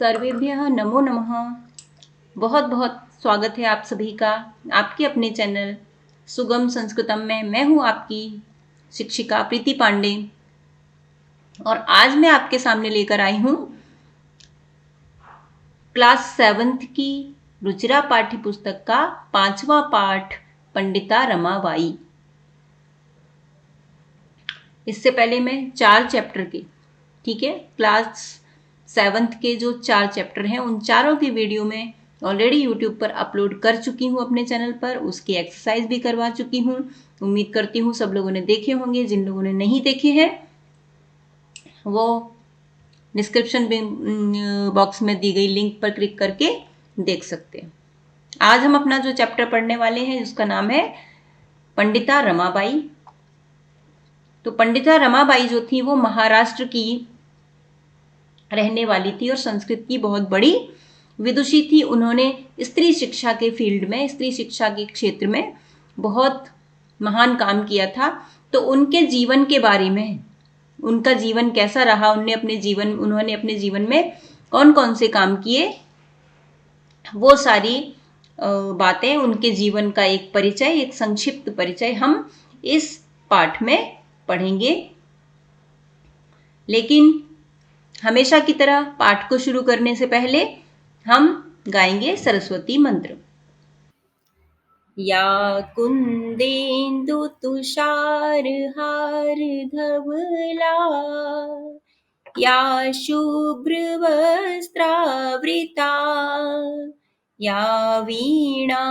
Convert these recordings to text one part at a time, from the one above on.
सर्वेभ्यः नमो नमः। बहुत बहुत स्वागत है आप सभी का आपके अपने चैनल सुगम संस्कृतम में। मैं हूँ आपकी शिक्षिका प्रीति पांडे और आज मैं आपके सामने लेकर आई हूँ क्लास 7th की रुचिरा पाठ्य पुस्तक का 5वां पाठ पंडिता रमाबाई। इससे पहले मैं 4 चैप्टर के क्लास 7th के जो 4 चैप्टर हैं उन चारों की वीडियो में ऑलरेडी यूट्यूब पर अपलोड कर चुकी हूँ अपने चैनल पर। उसकी एक्सरसाइज भी करवा चुकी हूँ। उम्मीद करती हूँ सब लोगों ने देखे होंगे। जिन लोगों ने नहीं देखे हैं वो डिस्क्रिप्शन बॉक्स में दी गई लिंक पर क्लिक करके देख सकते हैं। आज हम अपना जो चैप्टर पढ़ने वाले हैं उसका नाम है पंडिता रमाबाई। तो पंडिता रमाबाई जो थी वो महाराष्ट्र की रहने वाली थी और संस्कृत की बहुत बड़ी विदुषी थी। उन्होंने स्त्री शिक्षा के फील्ड में, स्त्री शिक्षा के क्षेत्र में बहुत महान काम किया था। तो उनके जीवन के बारे में, उनका जीवन कैसा रहा, उन्होंने अपने जीवन में कौन कौन से काम किए, वो सारी बातें, उनके जीवन का एक परिचय, एक संक्षिप्त परिचय हम इस पाठ में पढ़ेंगे। लेकिन हमेशा की तरह पाठ को शुरू करने से पहले हम गाएंगे सरस्वती मंत्र। या कुंदेन्दु तुषार हार धवला, या शुभ्र वस्त्रावृता, या वीणा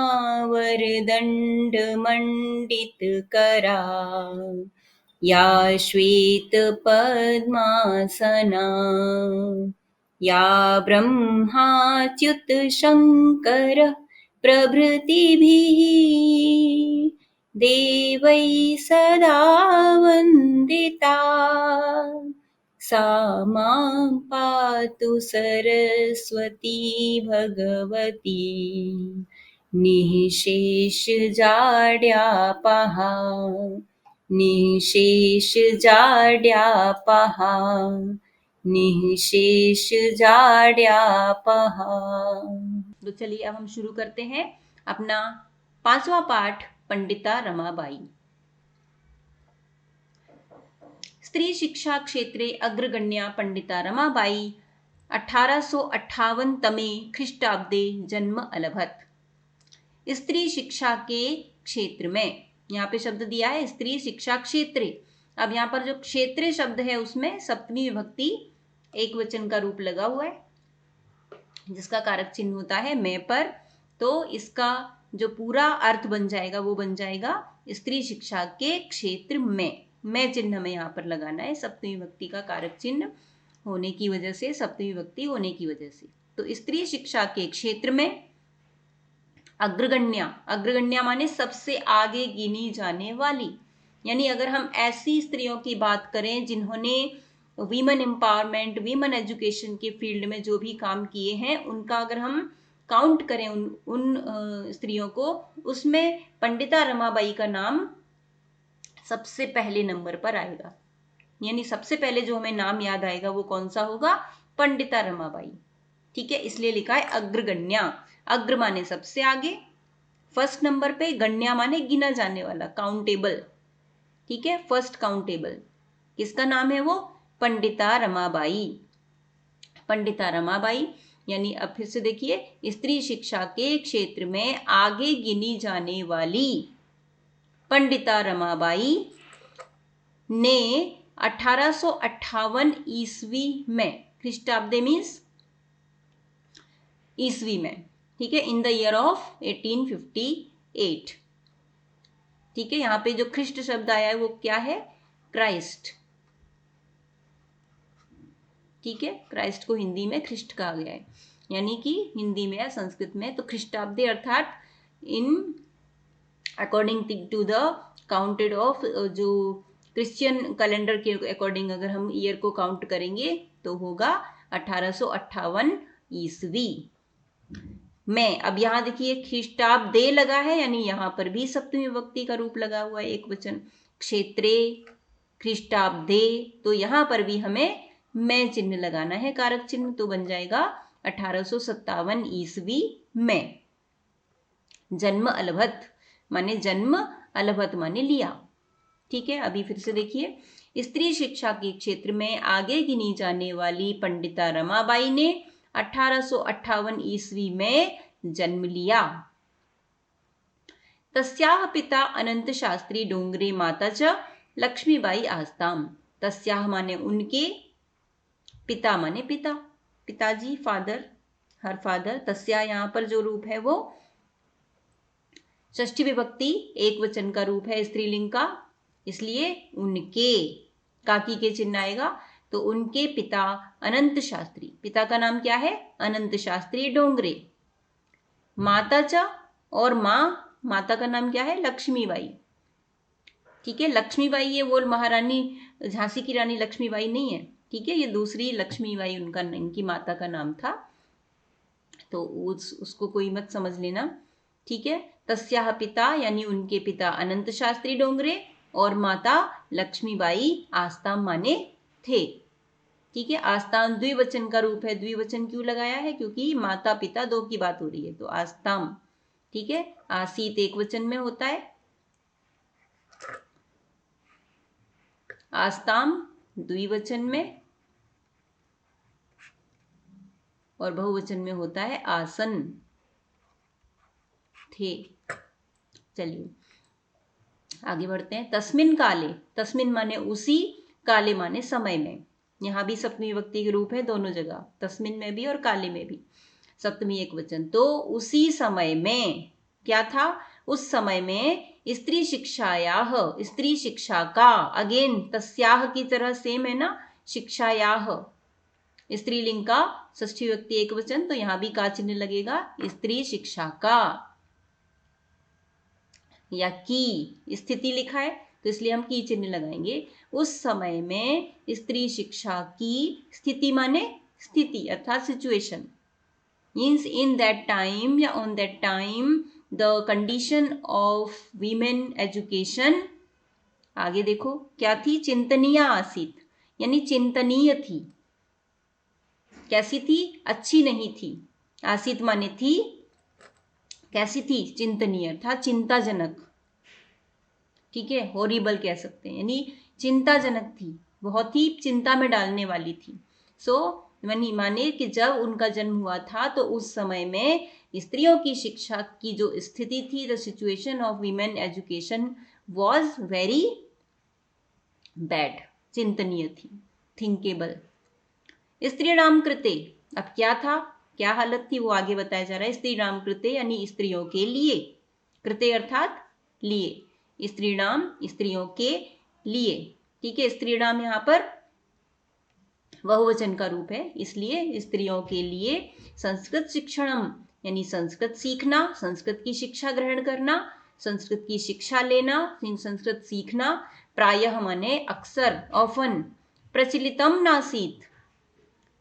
वरदंड मंडित करा, या श्वेत पद्मासना, या ब्रह्माच्युत शंकर प्रभृतिभिः देवैः सदा वन्दिता, सा मां पातु सरस्वती भगवती निःशेषजाड्यापहा, निःशेषजाड्यापहा, निःशेषजाड्यापहा। तो चलिए अब हम शुरू करते हैं अपना 5वां पाठ पंडिता रमाबाई। स्त्री शिक्षा क्षेत्रे अग्रगण्या पंडिता रमाबाई 1858 तमे ख्रीष्टाब्दे जन्म अलभत। स्त्री शिक्षा के क्षेत्र में, यहाँ पे शब्द दिया है स्त्री शिक्षा क्षेत्रे। अब यहाँ पर जो क्षेत्रे शब्द है उसमें सप्तमी विभक्ति एक वचन का रूप लगा हुआ है जिसका कारक चिन्ह होता है मैं पर। तो इसका जो पूरा अर्थ बन जाएगा वो बन जाएगा स्त्री शिक्षा के क्षेत्र में। मैं चिन्ह में यहाँ पर लगाना है सप्तमी विभक्ति का कारक चिन्ह होने की वजह से, सप्तमी विभक्ति होने की वजह से। तो स्त्री शिक्षा के क्षेत्र में अग्रगण्या, अग्रगण्या माने सबसे आगे गिनी जाने वाली। यानी अगर हम ऐसी स्त्रियों की बात करें जिन्होंने वीमेन एम्पावरमेंट, वीमेन एजुकेशन के फील्ड में जो भी काम किए हैं उनका अगर हम काउंट करें उन स्त्रियों को, उसमें पंडिता रमाबाई का नाम सबसे पहले नंबर पर आएगा। यानी सबसे पहले जो हमें नाम याद आएगा वो कौन सा होगा? पंडिता रमाबाई। ठीक है, इसलिए लिखा है अग्रगण्या। अग्र माने सबसे आगे, फर्स्ट नंबर पे, गण्या माने गिना जाने वाला, काउंटेबल। ठीक है, फर्स्ट काउंटेबल। किसका नाम है वो? पंडिता रमाबाई। पंडिता रमाबाई यानी अब फिर से देखिए, स्त्री शिक्षा के क्षेत्र में आगे गिनी जाने वाली पंडिता रमाबाई ने 1858 ईस्वी में, ख्रीष्टाब्दे मीन्स ईस्वी में, ठीक है, इन द ईयर ऑफ 1858। ठीक है, यहां पे जो ख्रिस्ट शब्द आया है वो क्या है? क्राइस्ट। ठीक है, क्राइस्ट को हिंदी में ख्रिस्ट कहा गया है, यानी कि हिंदी में या संस्कृत में तो ख्रीष्टाब्दे अर्थात in according to the counted of, जो क्रिश्चियन कैलेंडर के अकॉर्डिंग अगर हम ईयर को काउंट करेंगे तो होगा 1858 ईस्वी में। अब यहां देखिए ख्रीष्टाब्दे लगा है, यानी यहां पर भी सप्तमी विभक्ति का रूप लगा हुआ है, एक वचन। क्षेत्रे, ख्रीष्टाब्दे, तो यहां पर भी हमें मैं चिन्ह लगाना है, कारक चिन्ह, तो बन जाएगा 1857 ईस्वी में। जन्म अलभत माने जन्म, अलभत माने लिया। ठीक है, अभी फिर से देखिए, स्त्री शिक्षा के क्षेत्र में आगे गिनी जाने वाली पंडिता रमाबाई ने 1858 ईस्वी में जन्म लिया। तस्याः पिता अनंत शास्त्री डोंगरे, माता च लक्ष्मीबाई आस्ताम। तस्याः माने उनके, पिता माने पिता, पिताजी, फादर, हर फादर। तस्या यहाँ पर जो रूप है वो षष्ठी विभक्ति एक वचन का रूप है स्त्रीलिंग का, इसलिए उनके, काकी के चिन्ह आएगा। तो उनके पिता अनंत शास्त्री, पिता का नाम क्या है? अनंत शास्त्री डोंगरे। माता च, और माँ, माता का नाम क्या है? लक्ष्मीबाई। ठीक है, लक्ष्मीबाई ये वो महारानी झांसी की रानी लक्ष्मीबाई नहीं है। ठीक है, ये दूसरी लक्ष्मीबाई उनका, इनकी माता का नाम था, तो उसको कोई मत समझ लेना। ठीक है, तस्याह पिता यानी उनके पिता अनंत शास्त्री डोंगरे और माता लक्ष्मीबाई आस्ताम माने थे। ठीक है, आस्ताम द्विवचन का रूप है। द्विवचन क्यों लगाया है? क्योंकि माता पिता दो की बात हो रही है, तो आस्ताम। ठीक है, आसीत एक वचन में होता है, आस्ताम द्विवचन में, और बहुवचन में होता है आसन, थे। चलिए आगे बढ़ते हैं। तस्मिन काले, तस्मिन माने उसी, काले माने समय में। यहां भी सप्तमी विभक्ति के रूप है दोनों जगह, तस्मिन में भी और काले में भी, सप्तमी एक वचन। तो उसी समय में क्या था? उस समय में स्त्री शिक्षायाह, स्त्री शिक्षा का, अगेन तस्याह की तरह सेम है ना, शिक्षायाह स्त्रीलिंग का, षष्ठी विभक्ति एक वचन, तो यहां भी का चिन्ह लगेगा, स्त्री शिक्षा का, या की स्थिति लिखा है तो इसलिए हम की चिन्ह लगाएंगे। उस समय में स्त्री शिक्षा की स्थिति माने स्थिति अर्थात situation, means in that time या on that time the condition of women education, आगे देखो क्या थी? चिंतनीय आसीत, यानी चिंतनीय थी। कैसी थी? अच्छी नहीं थी। आसीत माने थी, कैसी थी? चिंतनीय अर्थात चिंताजनक। ठीक है, हॉरिबल कह सकते हैं, यानी चिंताजनक थी, बहुत ही चिंता में डालने वाली थी। सो माने कि जब उनका जन्म हुआ था तो उस समय में स्त्रियों की शिक्षा की जो स्थिति थी, the situation of women education was very bad, चिंतनीय थी, थिंकेबल। स्त्रीणाम कृते, अब क्या था, क्या हालत थी वो आगे बताया जा रहा है। स्त्रीणाम कृते यानी स्त्रियों के लिए, कृते अर्थात लिए, स्त्रीणाम स्त्रियों के लिए। ठीक है, स्त्रीणाम यहाँ पर बहुवचन का रूप है, इसलिए स्त्रियों के लिए संस्कृत शिक्षणम यानी संस्कृत सीखना, संस्कृत की शिक्षा ग्रहण करना, संस्कृत की शिक्षा लेना, संस्कृत सीखना। प्रायः माने अक्सर, ऑफन, प्रचलितम नासीत,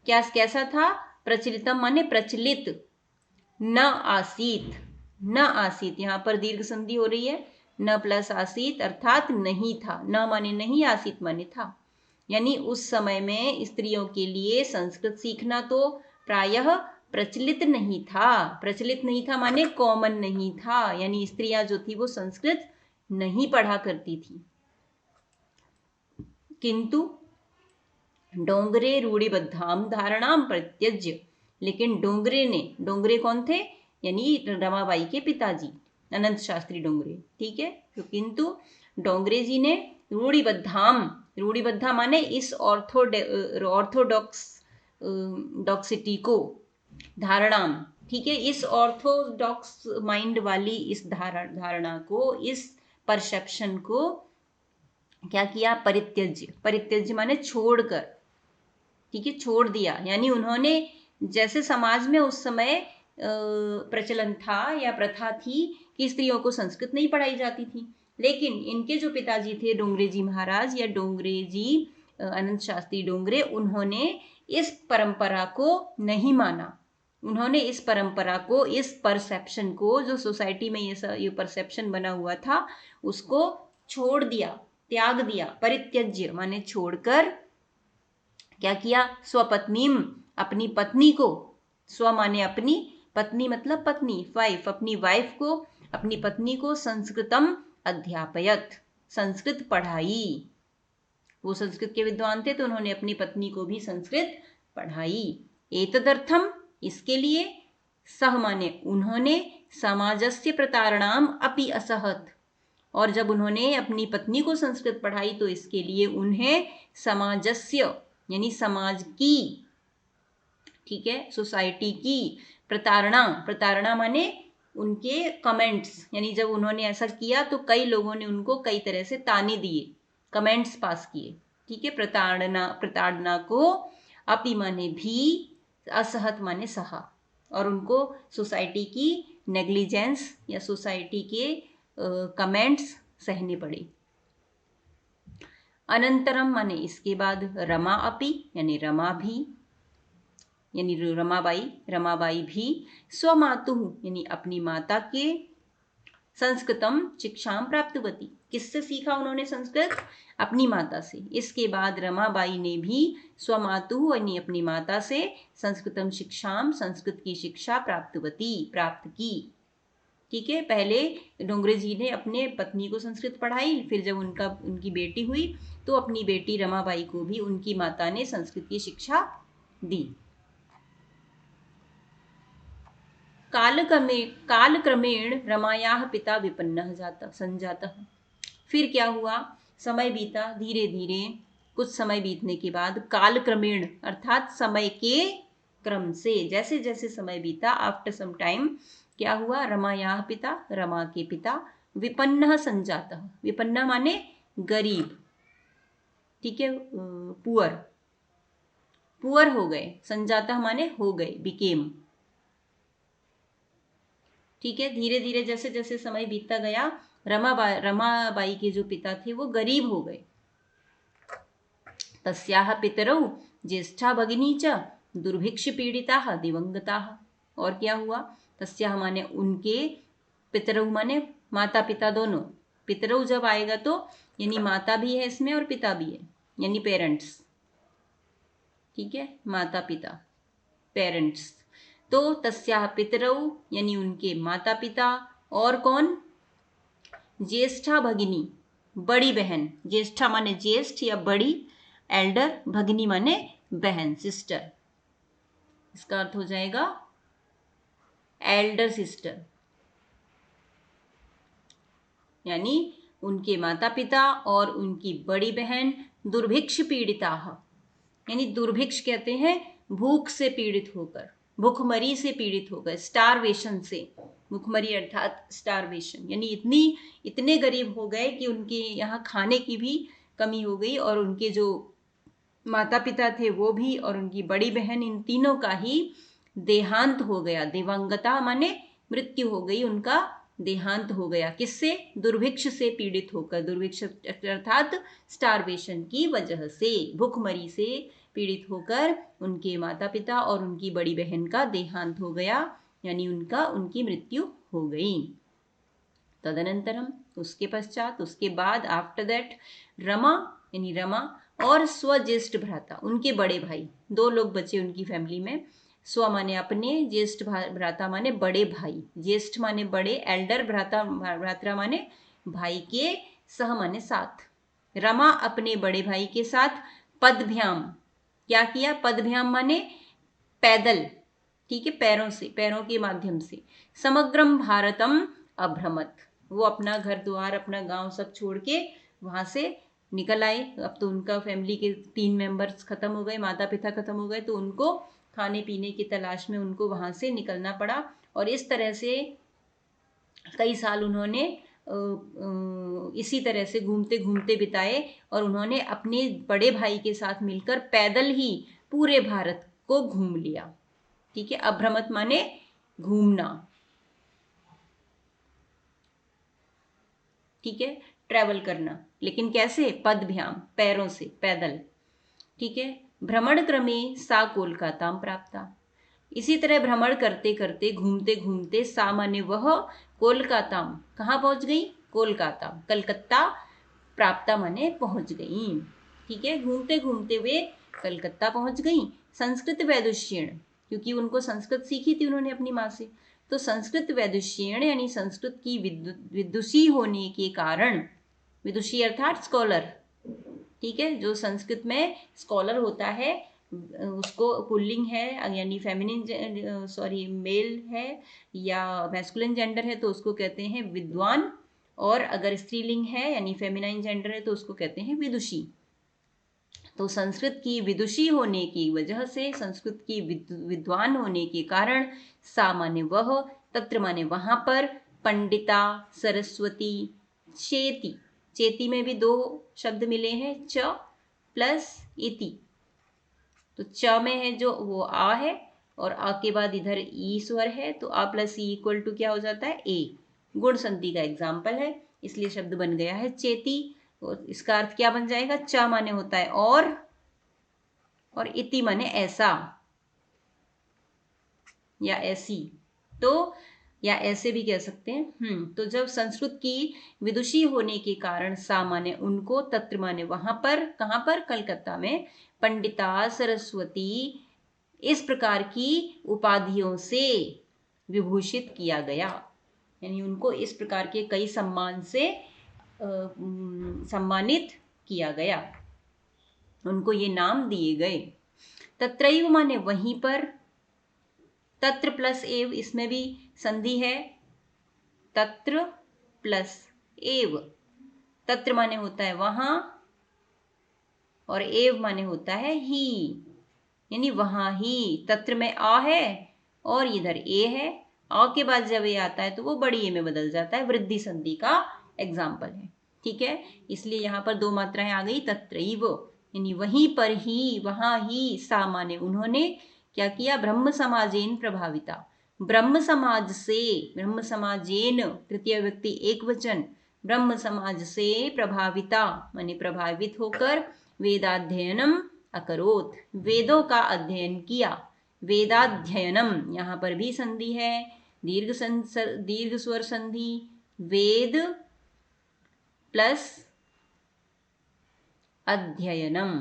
क्या कैसा था? प्रचलितम माने प्रचलित, न आसीत, न आसीत, यहां पर दीर्घ संधि हो रही है, न प्लस आसीत अर्थात नहीं था, न माने नहीं, आसीत माने था। यानी उस समय में स्त्रियों के लिए संस्कृत सीखना तो प्रायः प्रचलित नहीं था। प्रचलित नहीं था माने कॉमन नहीं था, यानी स्त्रियां जो थी वो संस्कृत नहीं पढ़ा करती थी। किंतु डोंगरे रूढ़िबद्धाम धारणाम प्रत्यज्य, लेकिन डोंगरे ने, डोंगरे कौन थे? यानी रमाबाई के पिताजी अनंत शास्त्री डोंगरे। ठीक है, तो किंतु डोंगरे जी ने रूढ़िबद्धाम, रूढ़िबद्धा माने इस ऑर्थोडॉक्स डॉक्सिटी को, धारणाम, ठीक है, इस ऑर्थोडॉक्स माइंड वाली इस धारणा को, इस परसेप्शन को क्या किया? परित्यज्य, परित्यज्य माने छोड़कर। ठीक है, छोड़ दिया, यानी उन्होंने, जैसे समाज में उस समय प्रचलन था या प्रथा थी कि स्त्रियों को संस्कृत नहीं पढ़ाई जाती थी, लेकिन इनके जो पिताजी थे डोंगरे जी महाराज या डोंगरे जी अनंत शास्त्री डोंगरे, उन्होंने इस परंपरा को नहीं माना। उन्होंने इस परंपरा को, इस परसेप्शन को, जो सोसाइटी में ये परसेप्शन बना हुआ था, उसको छोड़ दिया, त्याग दिया। परित्यज्य माने छोड़कर क्या किया? स्वपत्नीम, अपनी पत्नी को, स्व माने अपनी, पत्नी मतलब पत्नी, वाइफ, अपनी वाइफ को, अपनी पत्नी को संस्कृतम अध्यापयत, संस्कृत पढ़ाई। वो संस्कृत के विद्वान थे तो उन्होंने अपनी पत्नी को भी संस्कृत पढ़ाई। एतदर्थम, इसके लिए, सह माने उन्होंने, समाजस्य प्रतारणाम अपि असहत, और जब उन्होंने अपनी पत्नी को संस्कृत पढ़ाई तो इसके लिए उन्हें समाजस्य यानी समाज की, ठीक है, सोसाइटी की, प्रताड़ना, प्रताड़ना माने उनके कमेंट्स, यानी जब उन्होंने ऐसा किया तो कई लोगों ने उनको कई तरह से ताने दिए, कमेंट्स पास किए, ठीक है। प्रताड़ना, प्रताड़ना को अपि माने भी, असहत माने सहा, और उनको सोसाइटी की नेग्लिजेंस या सोसाइटी के कमेंट्स सहने पड़े। अनंतरम माने इसके बाद, रमा अपि यानी रमा भी, यानी रमाबाई, रमाबाई भी, स्वमातु यानी अपनी माता के, संस्कृतम शिक्षाम प्राप्तवती, किससे सीखा उन्होंने संस्कृत? अपनी माता से। इसके बाद रमाबाई ने भी स्वमातु यानी अपनी माता से संस्कृतम शिक्षाम, संस्कृत की शिक्षा प्राप्तवती, प्राप्त की, ठीक है। पहले डोंगरे जी ने अपने पत्नी को संस्कृत पढ़ाई, फिर जब उनकी बेटी हुई तो अपनी बेटी रमाबाई को भी उनकी माता ने संस्कृत की शिक्षा दी। कालक्रमेण रमायाः पिता विपन्नः संजातः। फिर क्या हुआ? समय बीता, धीरे धीरे कुछ समय बीतने के बाद, कालक्रमेण अर्थात समय के क्रम से, जैसे जैसे समय बीता, आफ्टर सम टाइम क्या हुआ? रमायाः पिता, रमा के पिता, विपन्नः संजातः, विपन्ना माने गरीब, ठीक है, पुअर, पुअर हो गए, संजातः माने हो गए, बिकेम, ठीक है। धीरे धीरे जैसे जैसे समय बीतता गया, रमाबाई के जो पिता थे वो गरीब हो गए। तस्याह पितरौ ज्येष्ठा भगिनी च दुर्भिक्ष पीड़िता दिवंगता। और क्या हुआ? तस्याह माने उनके, पितरौ माने माता पिता दोनों, पितरौ जब आएगा तो यानी माता भी है इसमें और पिता भी है, यानी पेरेंट्स, ठीक है, माता पिता, पेरेंट्स। तो तस्याह पितरौ यानी उनके माता पिता, और कौन? ज्येष्ठा भगिनी, बड़ी बहन, ज्येष्ठा माने ज्येष्ठ या बड़ी, एल्डर, भगिनी माने बहन, सिस्टर, इसका अर्थ हो जाएगा एल्डर सिस्टर, यानी उनके माता पिता और उनकी बड़ी बहन दुर्भिक्ष पीड़िता, यानी दुर्भिक्ष कहते हैं भूख से पीड़ित होकर, भूखमरी से पीड़ित होकर, स्टारवेशन से, भूखमरी अर्थात स्टारवेशन, यानी इतने गरीब हो गए कि उनके यहाँ खाने की भी कमी हो गई, और उनके जो माता पिता थे वो भी, और उनकी बड़ी बहन, इन तीनों का ही देहांत हो गया। दिवंगता माने मृत्यु हो गई, उनका देहांत हो गया, किससे? दुर्भिक्ष से पीड़ित होकर, दुर्भिक्ष अर्थात स्टारवेशन की वजह से, भूखमरी से पीड़ित होकर उनके माता पिता और उनकी बड़ी बहन का देहांत हो गया, यानी उनकी मृत्यु हो गई। तदनंतरम, उसके पश्चात, उसके बाद, आफ्टर दैट, रमा यानी रमा और स्वज्येष्ठ भ्राता, उनके बड़े भाई, दो लोग बचे उनकी फैमिली में। स्व माने अपने, ज्येष्ठ भ्राता माने बड़े भाई, ज्येष्ठ माने बड़े, एल्डर, भ्राता माने भाई के, सह माने साथ। रमा अपने बड़े भाई के साथ पदभ्याम, क्या किया? पदभ्याम माने पैदल, ठीक है, पैरों से, पैरों के माध्यम से, समग्रम भारतम अभ्रमत, वो अपना घर द्वार, अपना गांव सब छोड़ के वहां से निकल आए। अब तो उनका फैमिली के 3 मेंबर्स खत्म हो गए, माता पिता खत्म हो गए, तो उनको खाने पीने की तलाश में उनको वहां से निकलना पड़ा, और इस तरह से कई साल उन्होंने इसी तरह से घूमते घूमते बिताए, और उन्होंने अपने बड़े भाई के साथ मिलकर पैदल ही पूरे भारत को घूम लिया, ठीक है। अभ्रमत माने घूमना, ठीक है, ट्रेवल करना, लेकिन कैसे? पदभ्याम, पैरों से, पैदल, ठीक है। भ्रमण क्रमे सा कोलकाता प्राप्ता, इसी तरह भ्रमण करते करते, घूमते घूमते, सा माने वह, कोलकाता, कहाँ पहुंच गई? कोलकाता, कलकत्ता, प्राप्ता माने पहुंच गई, ठीक है, घूमते घूमते वे कलकत्ता पहुंच गई। संस्कृत वैदुष्यण, क्योंकि उनको संस्कृत सीखी थी उन्होंने अपनी माँ से। तो संस्कृत वैदुष्येण यानी संस्कृत की विदुषी होने के कारण, विदुषी अर्थात स्कॉलर, ठीक है, जो संस्कृत में स्कॉलर होता है उसको पुल्लिंग है यानी फेमिनिन सॉरी मेल है या मैस्कुलिन जेंडर है तो उसको कहते हैं विद्वान, और अगर स्त्रीलिंग है यानी फेमिनाइन जेंडर है तो उसको कहते हैं विदुषी। तो संस्कृत की विदुषी होने की वजह से, संस्कृत की विद्वान होने के कारण, सा माने वह, तत्र माने वहां पर, पंडिता, सरस्वती, चेती, चेती में भी दो शब्द मिले हैं, च प्लस इति। तो च में है जो वो आ है और आ के बाद इधर ई स्वर है, तो आ प्लस ई इक्वल टू क्या हो जाता है, ए। गुण संधि का एग्जाम्पल है, इसलिए शब्द बन गया है चेती। और इसका अर्थ क्या बन जाएगा, च माने होता है और इति माने ऐसा या ऐसी, तो या ऐसे भी कह सकते हैं। तो जब संस्कृत की विदुषी होने के कारण, सा माने उनको, तत्र माने वहां पर, कहां पर, कलकत्ता में, पंडिता, सरस्वती इस प्रकार की उपाधियों से विभूषित किया गया, यानी उनको इस प्रकार के कई सम्मान से सम्मानित किया गया, उनको ये नाम दिए गए। तत्रैव माने वहीं पर, तत्र प्लस एव, इसमें भी संधि है, तत्र प्लस एव। तत्र माने होता है वहां और एव माने होता है ही, यानी वहां ही। तत्र में आ है और इधर ए है, आ के बाद जब ए आता है तो वो बड़ी ए में बदल जाता है, वृद्धि संधि का एग्जाम्पल है, ठीक है। इसलिए यहां पर दो मात्राएं आ गई, तत्रैव यानी वहीं पर ही, वहां ही, सा माने उन्होंने क्या किया, ब्रह्म समाजेन प्रभाविता, ब्रह्म समाज से, ब्रह्म समाजेन तृतीय व्यक्ति एक वचन, ब्रह्म समाज से प्रभाविता माने प्रभावित होकर, वेदाध्ययनम अकरोत, वेदों का अध्ययन किया। वेदाध्ययनम यहाँ पर भी संधि है, दीर्घ स्वर संधि, वेद प्लस अध्ययनम,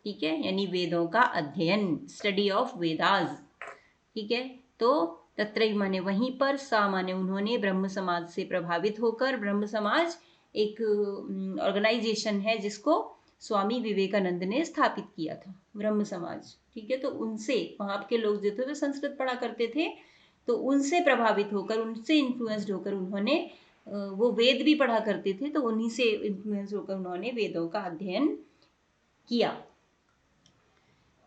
ठीक है, यानी वेदों का अध्ययन, स्टडी ऑफ वेदास, ठीक है। तो तत्रैव माने वहीं पर, सा माने उन्होंने, ब्रह्म समाज से प्रभावित होकर, ब्रह्म समाज एक ऑर्गेनाइजेशन है जिसको स्वामी विवेकानंद ने स्थापित किया था, ब्रह्म समाज, ठीक है। तो उनसे, वहां के लोग जो थे वे संस्कृत पढ़ा करते थे, तो उनसे प्रभावित होकर, उनसे इन्फ्लुएंस्ड होकर उन्होंने, वो वेद भी पढ़ा करते थे, तो उन्हीं से इन्फ्लुएंस होकर उन्होंने वेदों का अध्ययन किया।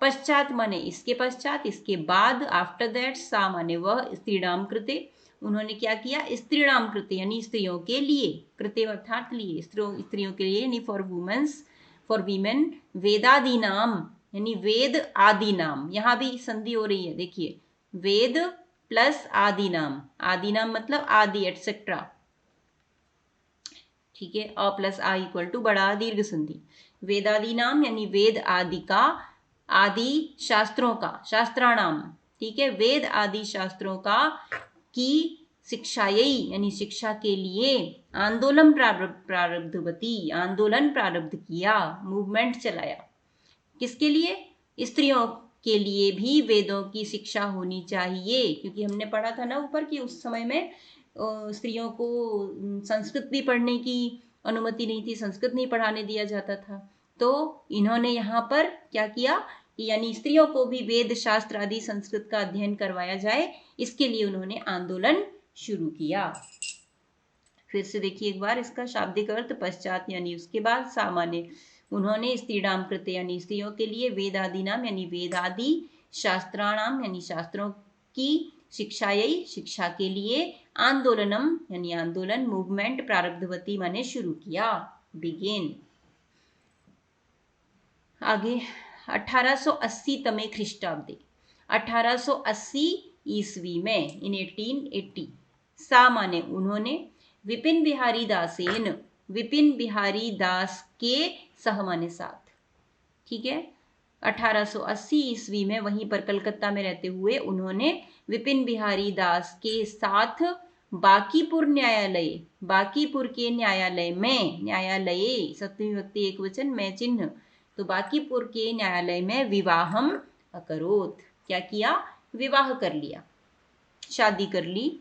पश्चात माने इसके पश्चात, इसके बाद, आफ्टर दैट, सा माने वह, स्त्रीणाम कृते, उन्होंने क्या किया, स्त्रीणाम कृते यानी स्त्रियों के लिए, कृते अर्थात लिए, स्त्रियों के लिए यानी फॉर वुमेन्स, फॉर वीमेन, वेदादि नाम यानी वेद आदि नाम, यहां भी संधि हो रही है, देखिए, वेद प्लस आदि नाम, आदि नाम मतलब आदि एटसेट्रा, ठीक है, अ प्लस आ इक्वल टू बड़ा दीर्घ संधि, वेदादि नाम यानी वेद आदि का, आदि शास्त्रों का, शास्त्राणाम, ठीक है, वेद आदि शास्त्रों का, की शिक्षायी यानी शिक्षा के लिए, आंदोलन प्रारब्धवती, आंदोलन प्रारब्ध किया, मूवमेंट चलाया, किसके लिए, स्त्रियों के लिए भी वेदों की शिक्षा होनी चाहिए, क्योंकि हमने पढ़ा था ना ऊपर कि उस समय में स्त्रियों को संस्कृत भी पढ़ने की अनुमति नहीं थी, संस्कृत नहीं पढ़ाने दिया जाता था। तो इन्होंने यहाँ पर क्या किया, यानी स्त्रियों को भी वेद शास्त्र आदि संस्कृत का अध्ययन करवाया जाए, इसके लिए उन्होंने आंदोलन शुरू किया। फिर से देखिए एक बार इसका शाब्दिक अर्थ, पश्चात यानी उसके बाद, सामान्य उन्होंने, स्त्रीणाम कृते यानी स्त्रियों के लिए, वेदादि नाम यानी वेदादि, शास्त्राणाम यानी शास्त्रों की, शिक्षायी शिक्षा के लिए, आंदोलनम यानी आंदोलन, मूवमेंट, प्रारब्धवती माने शुरू किया, बिगेन। आगे 1880 तमे ख्रीष्टाब्दे, 1880 ईस्वी में, इन 1880, सा माने उन्होंने, विपिन बिहारी दासेन, विपिन बिहारी दास के सह माने साथ, ठीक है, 1880 ईस्वी में वहीं पर कलकत्ता में रहते हुए उन्होंने विपिन बिहारी दास के साथ बांकीपुर न्यायालय, बांकीपुर के न्यायालय में, न्यायालय सप्तमी विभक्ति एक वचन में चिन्ह, तो बांकीपुर के न्यायालय में विवाहम अकरोत्, क्या किया, विवाह कर लिया, शादी कर ली।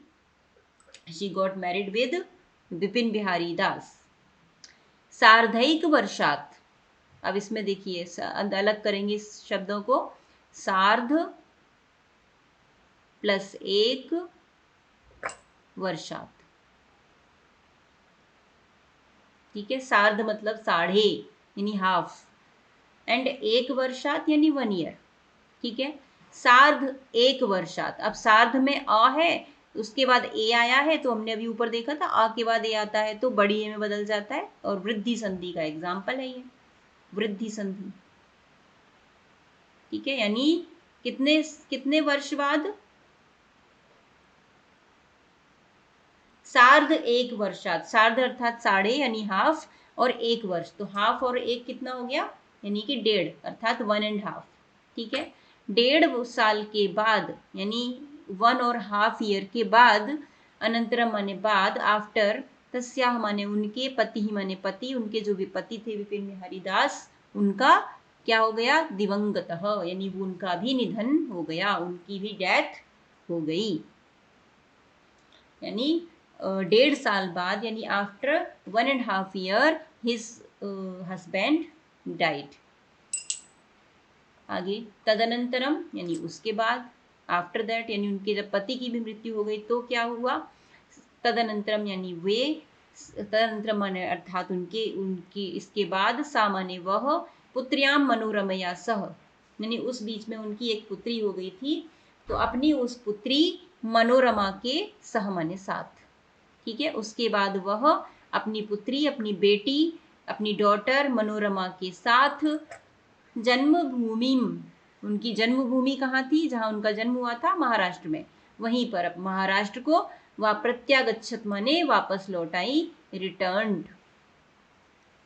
She got married with Vipin Bihari Das. सार्धैक वर्षात, अब इसमें देखिए अलग करेंगे इस शब्दों को, सार्ध प्लस एक वर्षात, ठीक है। सार्ध मतलब साढ़े यानी हाफ, एंड एक वर्षात यानी 1 ईयर, ठीक है। सार्ध एक वर्षात, अब सार्ध में अ है, उसके बाद ए आया है, तो हमने अभी ऊपर देखा था अ के बाद ए आता है तो बड़ी ए में बदल जाता है, और वृद्धि संधि का एग्जाम्पल है ये, वृद्धि संधि, ठीक है। यानी कितने कितने वर्ष बाद, सार्ध एक वर्षात, सार्ध अर्थात साढ़े यानी हाफ, और एक वर्ष, तो हाफ और एक कितना हो गया, यानी कि 1.5 अर्थात 1.5, ठीक है। 1.5 साल के बाद यानी 1.5 ईयर के बाद, अनंतरम माने बाद, आफ्टर, तस्याह माने उनके, पति ही माने पति, उनके जो भी पति थे विपिन बिहारी दास, उनका क्या हो गया, दिवंगतः, यानी वो उनका भी निधन हो गया, उनकी भी डेथ हो गई। यानी 1.5 साल बाद, यानी after 1.5 year his husband died. आगे तदनंतरम यानी उसके बाद, आफ्टर दैट यानी उनके जब पति की भी मृत्यु हो गई तो क्या हुआ, तदनंतरम यानी वे, तदनंतरम माने अर्थात उनके उनके इसके बाद, सा माने वह, पुत्र्याम मनोरमया सह, यानी उस बीच में उनकी एक पुत्री हो गई थी, तो अपनी उस पुत्री मनोरमा के सह माने साथ, ठीक है। उसके बाद वह अपनी पुत्री, अपनी बेटी, अपनी डॉटर मनोरमा के साथ जन्मभूमि, उनकी जन्मभूमि कहाँ थी, जहां उनका जन्म हुआ था महाराष्ट्र में, वहीं पर अब महाराष्ट्र को वह प्रत्यागच्छत माने वापस लौट आई, रिटर्न्ड,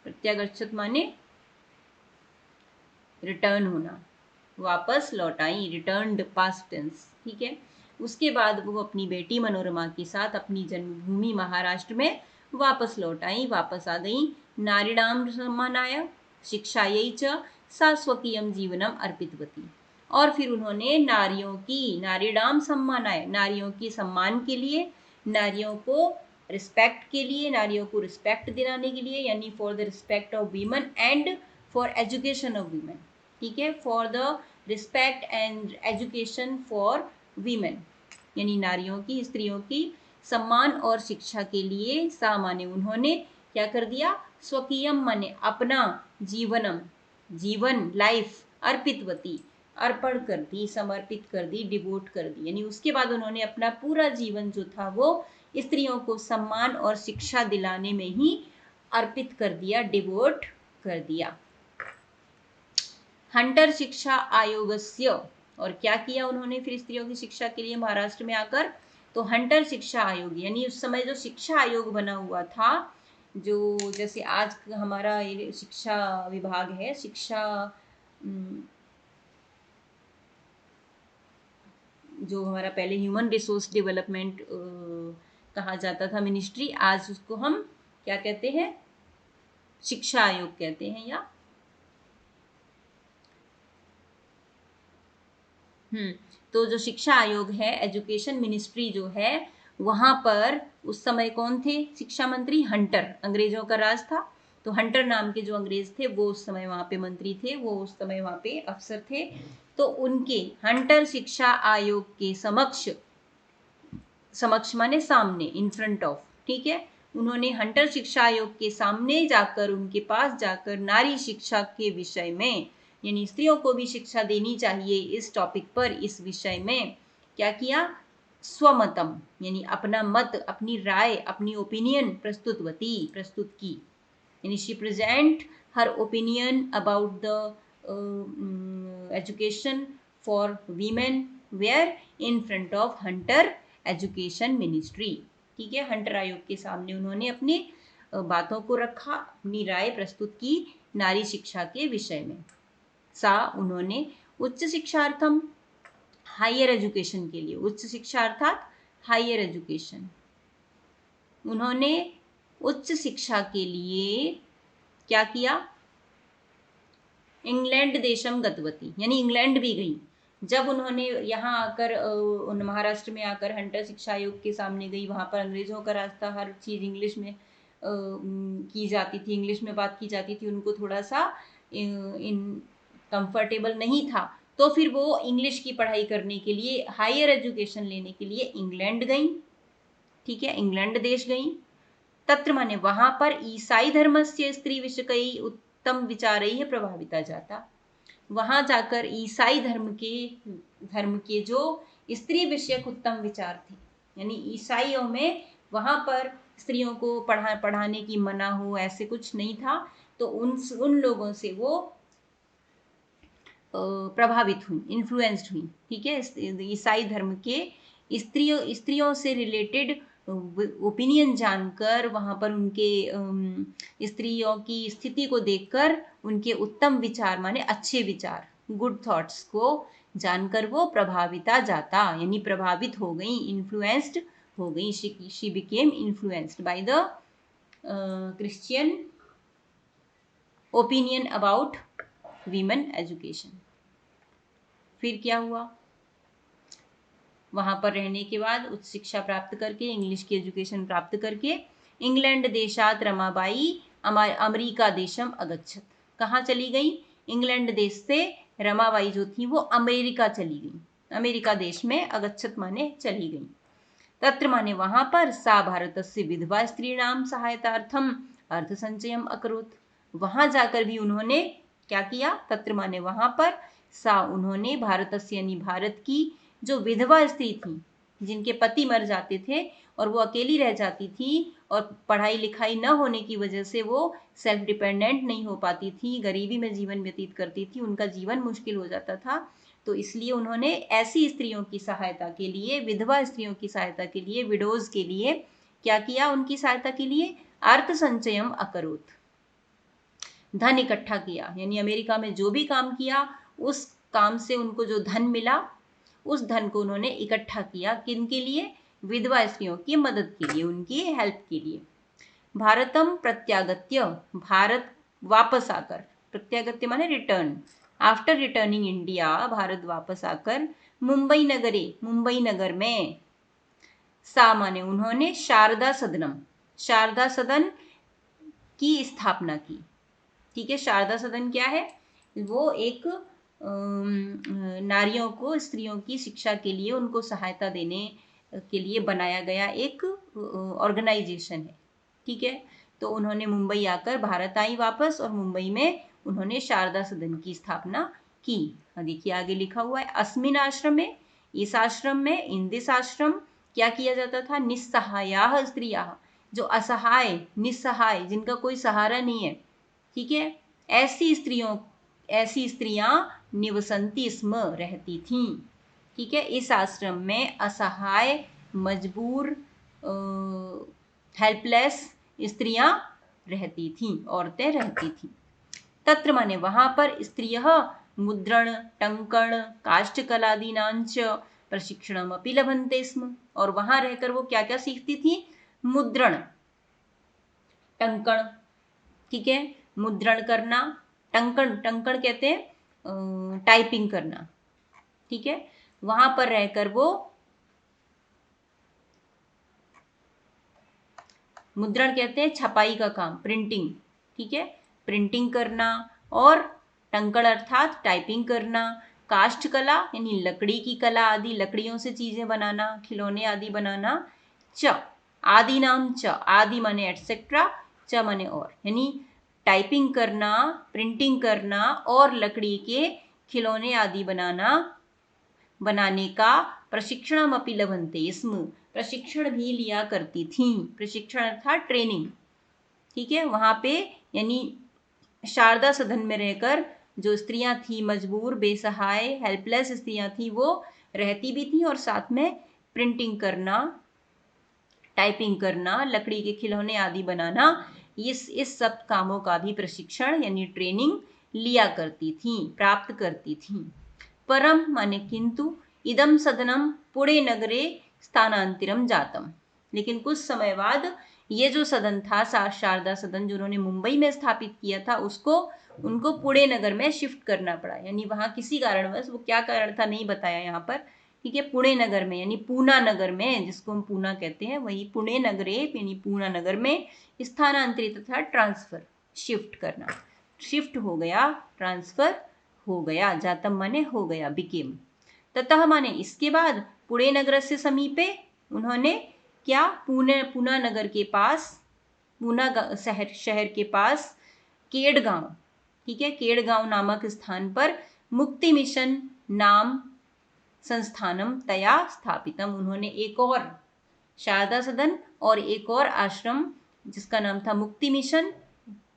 प्रत्यागच्छत माने रिटर्न होना, वापस लौट आई, रिटर्न्ड पास्ट टेंस, ठीक है। उसके बाद वो अपनी बेटी मनोरमा के साथ अपनी जन्मभूमि महाराष्ट्र में वापस लौट आई, वापस आ गई। नारीणाम सम्मानाय शिक्षायै च सा स्वकीयम जीवनम अर्पितवती, और फिर उन्होंने नारियों की, नारीणाम सम्मानाय, नारियों की सम्मान के लिए, नारियों को रिस्पेक्ट के लिए, नारियों को रिस्पेक्ट दिलाने के लिए, यानी for the respect of women and for education of women, ठीक है, for the respect and education for women, यानी नारियों की, स्त्रियों की सम्मान और शिक्षा के लिए, सा माने उन्होंने क्या कर दिया, स्वकीयम माने अपना, जीवनम जीवन, लाइफ, अर्पितवती अर्पण कर दी, समर्पित कर दी, डिवोट कर दी, यानी उसके बाद उन्होंने अपना पूरा जीवन जो था वो स्त्रियों को सम्मान और शिक्षा दिलाने में ही अर्पित कर दिया, डिवोट कर दिया। हंटर शिक्षा आयोगस्य, और क्या किया उन्होंने फिर स्त्रियों की शिक्षा के लिए महाराष्ट्र में आकर, तो हंटर शिक्षा आयोग, यानी उस समय जो शिक्षा आयोग बना हुआ था, जो जैसे आज हमारा ये शिक्षा विभाग है, शिक्षा जो हमारा पहले ह्यूमन रिसोर्स डेवलपमेंट कहा जाता था मिनिस्ट्री, आज उसको हम क्या कहते हैं, शिक्षा आयोग कहते हैं, या तो जो शिक्षा आयोग है, एजुकेशन मिनिस्ट्री जो है, वहां पर उस समय कौन थे शिक्षा मंत्री, हंटर, अंग्रेजों का राज था, तो हंटर नाम के जो अंग्रेज थे वो उस समय वहां पे मंत्री थे, वो उस समय वहां पे अफसर थे, तो उनके हंटर शिक्षा आयोग के समक्ष, समक्ष माने सामने, इन फ्रंट ऑफ, ठीक है, उन्होंने हंटर शिक्षा आयोग के सामने जाकर, उनके पास जाकर नारी शिक्षा के विषय में, यानी स्त्रियों को भी शिक्षा देनी चाहिए इस टॉपिक पर, इस विषय में क्या किया, स्वमतम यानी अपना मत, अपनी राय, अपनी ओपिनियन प्रस्तुत की, यानी she present her opinion about the education for women, where in front of Hunter education ministry, ठीक है। हंटर आयोग के सामने उन्होंने अपनी बातों को रखा, अपनी राय प्रस्तुत की नारी शिक्षा के विषय में। सा उन्होंने उच्च शिक्षार्थम, हायर एजुकेशन के लिए, उच्च शिक्षा अर्थात हायर एजुकेशन, उन्होंने उच्च शिक्षा के लिए क्या किया, इंग्लैंड देशम गतवती, यानी इंग्लैंड भी गई, जब उन्होंने यहाँ आकर महाराष्ट्र में आकर हंटर शिक्षा आयोग के सामने गई, वहाँ पर अंग्रेजों का रास्ता, हर चीज़ इंग्लिश में की जाती थी, इंग्लिश में बात की जाती थी, उनको थोड़ा सा इन कंफर्टेबल नहीं था, तो फिर वो इंग्लिश की पढ़ाई करने के लिए, हायर एजुकेशन लेने के लिए इंग्लैंड गई। ठीक है, इंग्लैंड देश गई। तत्र माने वहां पर ईसाई धर्म से स्त्री विषयकई उत्तम विचारैः प्रभाविता जाता। वहां जाकर ईसाई धर्म के जो स्त्री विषयक उत्तम विचार थे, यानी ईसाइयों में वहां पर स्त्रियों को पढ़ाने की मना हो, ऐसे कुछ नहीं था, तो उन लोगों से वो प्रभावित हुई, इन्फ्लुएंस्ड हुई। ठीक है, ईसाई धर्म के स्त्रियों से रिलेटेड ओपिनियन जानकर, वहां पर उनके स्त्रियों की स्थिति को देखकर उनके उत्तम विचार माने अच्छे विचार, गुड थॉट्स को जानकर वो प्रभाविता जाता, यानी प्रभावित हो गई, इन्फ्लुएंस्ड हो गई। She became influenced by the Christian opinion about women education. फिर क्या हुआ, वहां पर रहने के बाद उच्च शिक्षा प्राप्त करके, इंग्लिश की एजुकेशन प्राप्त करके, इंग्लैंड देशात रमाबाई अमेरिका देशम अगच्छत। कहाँ चली गई? इंग्लैंड देश से रमाबाई जो थी वो अमेरिका चली गई, अमेरिका देश में अगच्छत माने चली गई। तत्र माने वहां पर सा भारतस्य विधवा स्त्रीणाम सहायतार्थम अर्थ संचयम अकरोत्। वहां जाकर भी उन्होंने क्या किया? तत्र माने वहां पर, सा उन्होंने, भारतस्य यानी भारत की जो विधवा स्त्री थी, जिनके पति मर जाते थे और वो अकेली रह जाती थी, और पढ़ाई लिखाई न होने की वजह से वो सेल्फ डिपेंडेंट नहीं हो पाती थी, गरीबी में जीवन व्यतीत करती थी, उनका जीवन मुश्किल हो जाता था, तो इसलिए उन्होंने ऐसी स्त्रियों की सहायता के लिए, विधवा स्त्रियों की सहायता के लिए, विडोज के लिए क्या किया? उनकी सहायता के लिए अर्थ संचयम अकरोत्, धन इकट्ठा किया। यानी अमेरिका में जो भी काम किया, उस काम से उनको जो धन मिला, उस धन को उन्होंने इकट्ठा किया। किनके लिए? विधवा स्त्रियों की मदद के लिए, उनकी हेल्प के लिए। भारतम प्रत्यागत्य, भारत वापस आकर, प्रत्यागत्य माने return, after returning India, Bharat वापस आकर, मुंबई नगरे, मुंबई नगर में, सा माने उन्होंने, शारदा सदनम, शारदा सदन की स्थापना की। ठीक है, शारदा सदन क्या है? वो एक नारियों को, स्त्रियों की शिक्षा के लिए, उनको सहायता देने के लिए बनाया गया एक ऑर्गेनाइजेशन है। ठीक है, तो उन्होंने मुंबई आकर, भारत आई वापस, और मुंबई में उन्होंने शारदा सदन की स्थापना की। देखिए आगे लिखा हुआ है, अस्मिन आश्रम में, इस आश्रम में, इन दिस आश्रम, क्या किया जाता था? निस्सहायाः स्त्रियाः, जो असहाय, निस्सहाय, जिनका कोई सहारा नहीं है, ठीक है, ऐसी स्त्रियां निवसंती स्म, रहती थीं। ठीक है, इस आश्रम में असहाय, मजबूर, हेल्पलेस स्त्रियां रहती थीं, औरतें रहती थीं। तत्र माने वहां पर स्त्रियः मुद्रण, टंकण, काष्ठकलादीनांच प्रशिक्षणमपि लभन्ते स्म। और वहां रहकर वो क्या क्या सीखती थी? मुद्रण, टंकण, ठीक है, मुद्रण करना, टंकण, टंकण कहते हैं टाइपिंग करना। ठीक है, वहां पर रहकर वो मुद्रण कहते हैं छपाई का काम, प्रिंटिंग। ठीक है, प्रिंटिंग करना, और टंकण अर्थात टाइपिंग करना, काष्ठ कला यानी लकड़ी की कला आदि, लकड़ियों से चीजें बनाना, खिलौने आदि बनाना, च आदि नाम, च आदि माने एटसेट्रा, च माने और, यानी टाइपिंग करना, प्रिंटिंग करना, और लकड़ी के खिलौने आदि बनाने का प्रशिक्षण अपि लभन्ते स्म, प्रशिक्षण भी लिया करती थी। प्रशिक्षण अर्थात ट्रेनिंग। ठीक है, वहां पे यानी शारदा सदन में रहकर जो स्त्रियां थी, मजबूर, बेसहाय, हेल्पलेस स्त्रियां थी, वो रहती भी थी, और साथ में प्रिंटिंग करना, टाइपिंग करना, लकड़ी के खिलौने आदि बनाना, इस सब कामों का भी प्रशिक्षण यानी ट्रेनिंग लिया करती थी, प्राप्त करती थी। परम माने किंतु, इदम सदनम पुणे नगरे स्थानांतरम जातम, लेकिन कुछ समय बाद ये जो सदन था शारदा सदन जो उन्होंने मुंबई में स्थापित किया था उसको उनको पुणे नगर में शिफ्ट करना पड़ा, यानी वहां किसी कारणवश, वो क्या कारण था नहीं बताया यहाँ पर, ठीक है, पुणे नगर में यानी पूना नगर में, जिसको हम पूना कहते हैं, वही पुणे नगरे यानी पूना नगर में स्थानांतरित तथा ट्रांसफर, शिफ्ट करना, शिफ्ट हो गया, ट्रांसफर हो गया, जातम माने हो गया, बिकेम। ततः माने इसके बाद, पुणे नगर से समीपे, उन्होंने क्या, पूना नगर के पास, पूना शहर के पास केड़गांव, ठीक है, केड़गांव नामक स्थान पर मुक्ति मिशन नाम संस्थानम तया स्थापितम, उन्होंने एक और शारदा सदन और एक और आश्रम जिसका नाम था मुक्ति मिशन,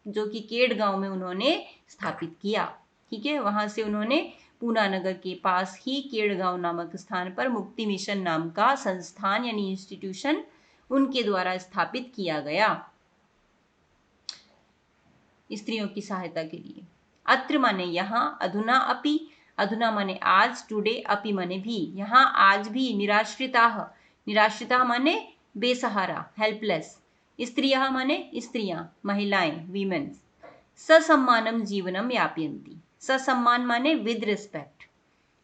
जो कि केड़गांव में उन्होंने स्थापित किया, ठीक है। वहां से उन्होंने पूना नगर के पास ही केड़गांव नामक स्थान पर मुक्ति मिशन नाम का संस्थान यानी इंस्टीट्यूशन उनके द्वारा स्थापित किया गया स्त्रियों की सहायता के लिए। अत्र माने यहाँ, अधुना अपि, अधुना माने आज, टुडे, अपि माने भी, यहाँ आज भी, निराश्रिता, निराश्रिता माने बेसहारा, हेल्पलेस, स्त्रियः माने स्त्रियां, महिलाएं, वीमेन, ससम्मानम जीवनम यापयन्ति, ससम्मान माने विद रिस्पेक्ट,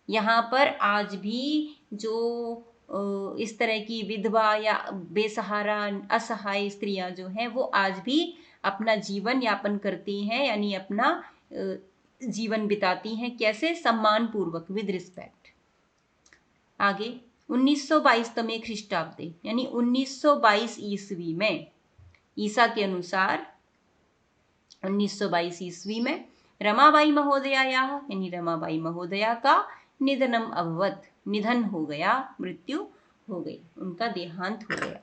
यहाँ पर आज भी जो इस तरह की विधवा या बेसहारा असहाय स्त्रियां जो हैं वो आज भी अपना जीवन यापन करती हैं, यानी अपना जीवन बिताती हैं, कैसे, सम्मान पूर्वक, विद रिस्पेक्ट। आगे 1922 ख्रीष्टाब्दे यानी 1922 ईस्वी में, ईसा के अनुसार 1922 ईस्वी में रमाबाई महोदयायाः यानी रमाबाई महोदया का निधनम अभवत, निधन हो गया, मृत्यु हो गई, उनका देहांत हो गया।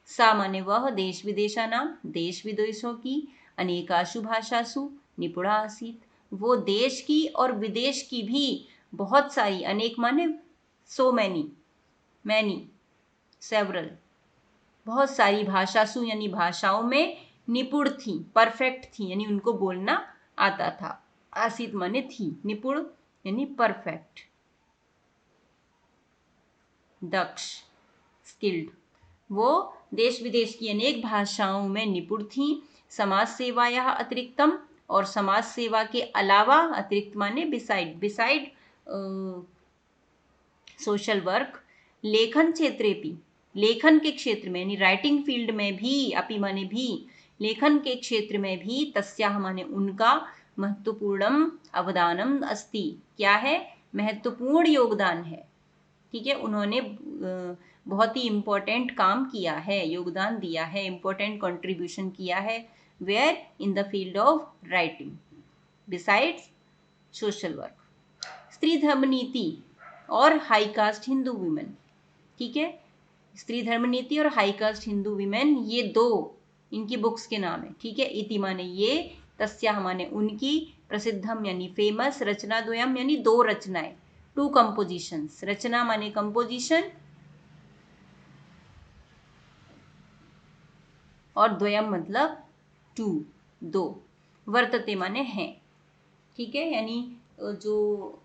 सा माने वह, देश विदेशा नाम, देश विदेशों की, अनेकाशु भाषासु निपुणा आसीत, वो देश की और विदेश की भी बहुत सारी, अनेक माने सो मैनी, मैनी, सेवरल, बहुत सारी भाषासु यानी भाषाओं में, निपुण थी, परफेक्ट थी, यानी उनको बोलना आता था, आसीत माने थी, निपुण यानी परफेक्ट, दक्ष, स्किल्ड, वो देश विदेश की अनेक भाषाओं में निपुण थी। समाज सेवाया अतिरिक्तम, और समाज सेवा के अलावा, अतिरिक्त माने बिसाइड, बिसाइड सोशल वर्क, लेखन क्षेत्रे भी, लेखन के क्षेत्र में यानी राइटिंग फील्ड में भी, अपि माने भी, लेखन के क्षेत्र में भी, तस्याह माने उनका, महत्वपूर्णम अवदानम अस्ति, क्या है, महत्वपूर्ण योगदान है, ठीक है, उन्होंने बहुत ही इम्पोर्टेंट काम किया है, योगदान दिया है, इम्पोर्टेंट कंट्रीब्यूशन किया है, where, in the field of writing, besides social work. Stri Dharma नीति और हाई कास्ट हिंदू वीमेन, ठीक है, स्त्री धर्म नीति और हाई कास्ट हिंदू वीमेन, ये दो इनकी बुक्स के नाम है, ठीक है। इति माने ये, तस्याह माने उनकी, प्रसिद्धम यानी फेमस, रचना द्वयम यानी दो रचनाएं, टू कंपोजिशंस, रचना माने कंपोजिशन और द्वयम मतलब टू, दो, वर्तते माने हैं, ठीक है, यानी जो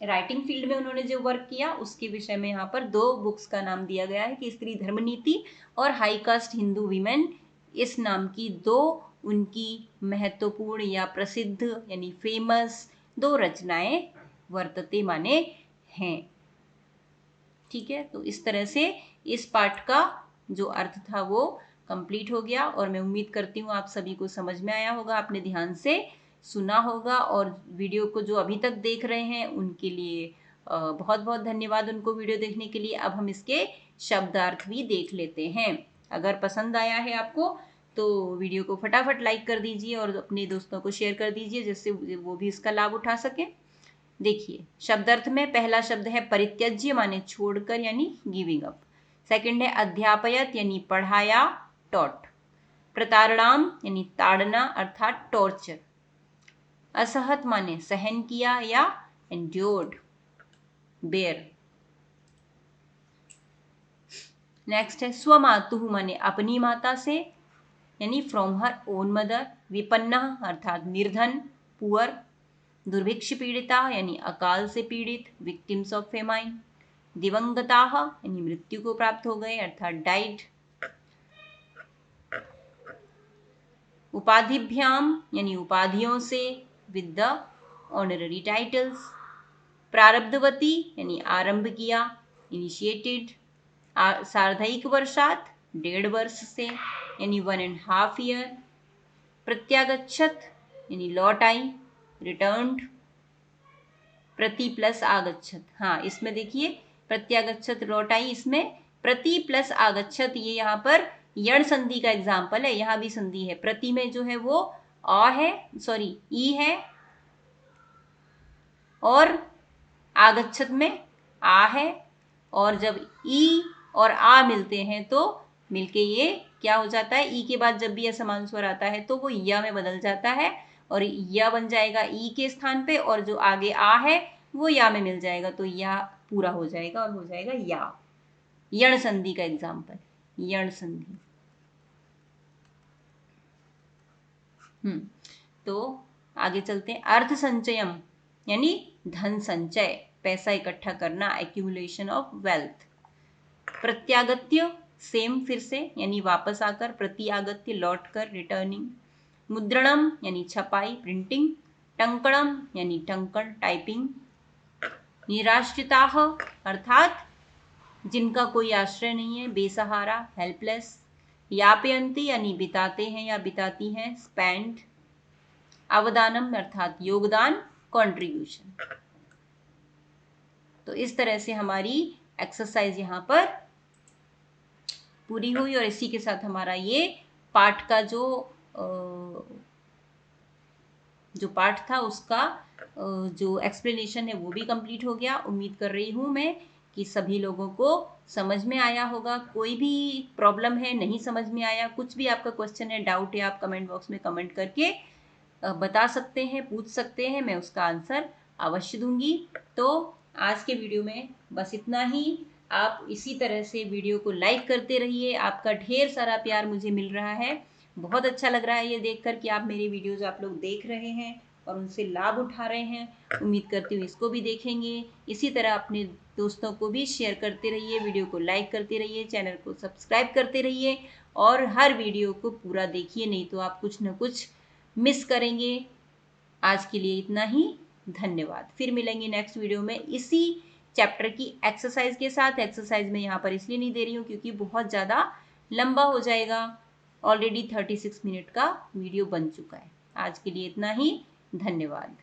राइटिंग फील्ड में उन्होंने जो वर्क किया उसके विषय में यहाँ पर दो बुक्स का नाम दिया गया है कि स्त्री धर्म नीति और हाई कास्ट हिंदू वीमेन, इस नाम की दो उनकी महत्वपूर्ण या प्रसिद्ध यानी फेमस दो रचनाएं वर्तते माने हैं, ठीक है। तो इस तरह से इस पाठ का जो अर्थ था वो कंप्लीट हो गया, और मैं उम्मीद करती हूँ आप सभी को समझ में आया होगा, आपने ध्यान से सुना होगा, और वीडियो को जो अभी तक देख रहे हैं उनके लिए बहुत बहुत धन्यवाद, उनको वीडियो देखने के लिए। अब हम इसके शब्दार्थ भी देख लेते हैं। अगर पसंद आया है आपको तो वीडियो को फटाफट लाइक कर दीजिए और अपने दोस्तों को शेयर कर दीजिए, जिससे वो भी इसका लाभ उठा सकें। देखिए शब्दार्थ में पहला शब्द है परित्यज्य माने छोड़कर यानी गिविंग अप। सेकंड है अध्यापयत यानी पढ़ाया, टॉट। प्रतारणाम यानी ताड़ना अर्थात टॉर्चर। असहत माने सहन किया या एंड्योर्ड, बेयर। नेक्स्ट है स्वमातुः माने अपनी माता से यानी फ्रॉम हर ओन मदर। विपन्ना अर्थात निर्धन, पुअर। दुर्भिक्ष पीड़िता यानी अकाल से पीड़ित, विक्टिम्स ऑफ फेमाइन। दिवंगताः यानी मृत्यु को प्राप्त हो गए अर्थात डाइड। उपाधिभ्याम यानी उपाधियों से, विद द ऑनररी टाइटल्स। प्रारब्धवती यानी आरंभ किया, इनिशिएटेड। सार्धैक वर्षात 1.5 वर्ष से, यानी 1.5 ईयर। प्रत्यागच्छत यानी लौट आई, रिटर्न्ड। प्रति प्लस आगच्छत, हाँ इसमें देखिए प्रत्यागच्छत लौट आई, इसमें प्रति प्लस आगच्छत, ये यहाँ पर यण संधि का एग्जाम्पल है। यहाँ भी संधि है, प्रति में जो है वो अ है, सॉरी ई है, और आगच्छत में आ है, और जब ई और आ मिलते हैं तो मिलके ये क्या हो जाता है, ई के बाद जब भी असमान स्वर आता है तो वो या में बदल जाता है, और या बन जाएगा ई के स्थान पे, और जो आगे आ है वो या में मिल जाएगा, तो या पूरा हो जाएगा और हो जाएगा या। यण संधि का एग्जाम्पल, यण संधि। तो आगे चलते हैं। अर्थ संचयम यानी धन संचय, पैसा इकट्ठा करना, एक्यूमुलेशन ऑफ वेल्थ। प्रत्यागत्य सेम, फिर से यानी वापस आकर, प्रत्यागत्य लौट कर, रिटर्निंग। मुद्रणम यानी छपाई, प्रिंटिंग। टंकणम यानी टंकण, टाइपिंग। निराश्रिताः अर्थात जिनका कोई आश्रय नहीं है, बेसहारा, हेल्पलेस। यापयंती यानी बिताते हैं या बिताती हैं, स्पेंड। अवदानम अर्थात योगदान, कंट्रीब्यूशन। तो इस तरह से हमारी एक्सरसाइज यहाँ पर पूरी हुई, और इसी के साथ हमारा ये पाठ का जो पाठ था उसका जो एक्सप्लेनेशन है वो भी कंप्लीट हो गया। उम्मीद कर रही हूँ मैं कि सभी लोगों को समझ में आया होगा। कोई भी प्रॉब्लम है, नहीं समझ में आया, कुछ भी आपका क्वेश्चन है, डाउट है, आप कमेंट बॉक्स में कमेंट करके बता सकते हैं, पूछ सकते हैं, मैं उसका आंसर अवश्य दूंगी। तो आज के वीडियो में बस इतना ही। आप इसी तरह से वीडियो को लाइक करते रहिए, आपका ढेर सारा प्यार मुझे मिल रहा है। बहुत अच्छा लग रहा है ये देखकर कि आप मेरे वीडियोज आप लोग देख रहे हैं और उनसे लाभ उठा रहे हैं। उम्मीद करती हूँ इसको भी देखेंगे। इसी तरह अपने दोस्तों को भी शेयर करते रहिए, वीडियो को लाइक करते रहिए, चैनल को सब्सक्राइब करते रहिए, और हर वीडियो को पूरा देखिए, नहीं तो आप कुछ न कुछ मिस करेंगे। आज के लिए इतना ही, धन्यवाद। फिर मिलेंगे नेक्स्ट वीडियो में इसी चैप्टर की एक्सरसाइज के साथ। एक्सरसाइज में यहाँ पर इसलिए नहीं दे रही हूँ क्योंकि बहुत ज़्यादा लंबा हो जाएगा। ऑलरेडी 36 मिनट का वीडियो बन चुका है। आज के लिए इतना ही, धन्यवाद।